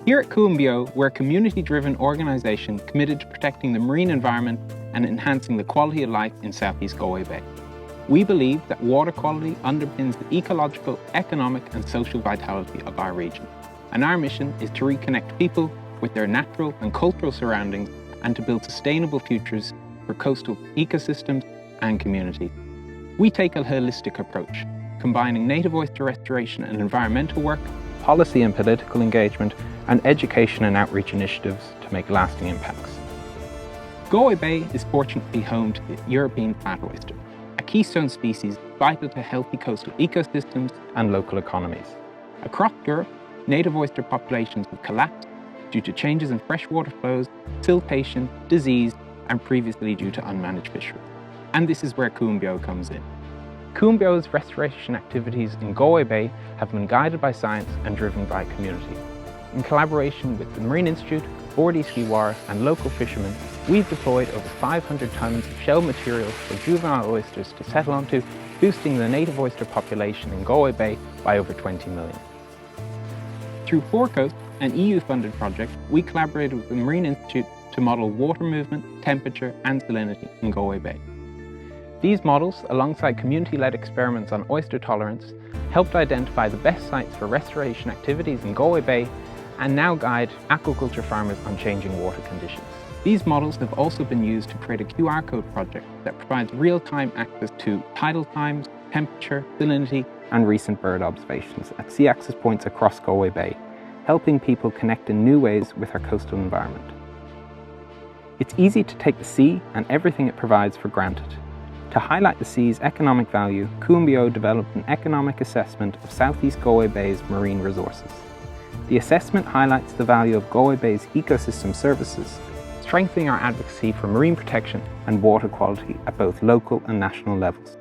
Here at Cuambio, we're a community-driven organisation committed to protecting the marine environment and enhancing the quality of life in Southeast Galway Bay. We believe that water quality underpins the ecological, economic and social vitality of our region. And our mission is to reconnect people with their natural and cultural surroundings and to build sustainable futures for coastal ecosystems and communities. We take a holistic approach, combining native oyster restoration and environmental work, policy and political engagement, and education and outreach initiatives to make lasting impacts. Galway Bay is fortunate to be home to the European flat oyster, a keystone species vital to healthy coastal ecosystems and local economies. Across Europe, native oyster populations have collapsed due to changes in freshwater flows, siltation, disease, and previously due to unmanaged fisheries. And this is where Cuambio comes in. Cuambio's restoration activities in Galway Bay have been guided by science and driven by community. In collaboration with the Marine Institute, Bordey Skiwar and local fishermen, we've deployed over 500 tonnes of shell material for juvenile oysters to settle onto, boosting the native oyster population in Galway Bay by over 20 million. Through Forecoast, an EU-funded project, we collaborated with the Marine Institute to model water movement, temperature and salinity in Galway Bay. These models, alongside community-led experiments on oyster tolerance, helped identify the best sites for restoration activities in Galway Bay and now guide aquaculture farmers on changing water conditions. These models have also been used to create a QR code project that provides real-time access to tidal times, temperature, salinity, and recent bird observations at sea access points across Galway Bay, helping people connect in new ways with our coastal environment. It's easy to take the sea and everything it provides for granted. To highlight the sea's economic value, Cuambio developed an economic assessment of Southeast Galway Bay's marine resources. The assessment highlights the value of Galway Bay's ecosystem services, strengthening our advocacy for marine protection and water quality at both local and national levels.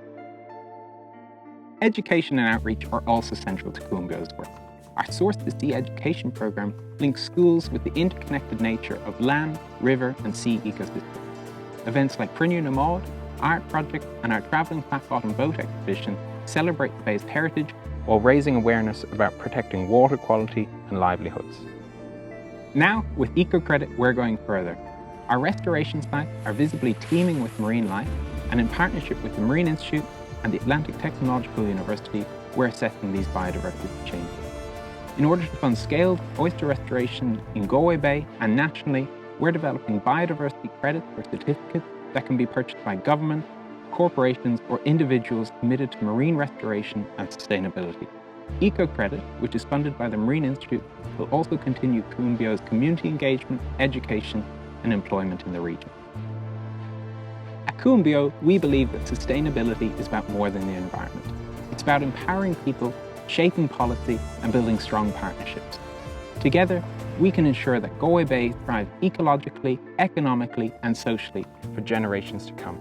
Education and outreach are also central to Cuambio's work. Our Source to Sea education programme links schools with the interconnected nature of land, river and sea ecosystems. Events like Prinnew na Maud, Art Project and our travelling flat bottom boat exhibition celebrate the bay's heritage while raising awareness about protecting water quality and livelihoods. Now, with ECOCREDIT, we're going further. Our restoration sites are visibly teeming with marine life, and in partnership with the Marine Institute and the Atlantic Technological University, we're assessing these biodiversity changes. In order to fund scaled oyster restoration in Galway Bay and nationally, we're developing biodiversity credits or certificates that can be purchased by government, corporations or individuals committed to marine restoration and sustainability. ECOCREDIT, which is funded by the Marine Institute, will also continue Cuambio's community engagement, education and employment in the region. At Cuambio, we believe that sustainability is about more than the environment. It's about empowering people, shaping policy and building strong partnerships. Together, we can ensure that Galway Bay thrives ecologically, economically and socially for generations to come.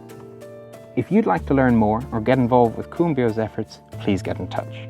If you'd like to learn more or get involved with Cuambio's efforts, please get in touch.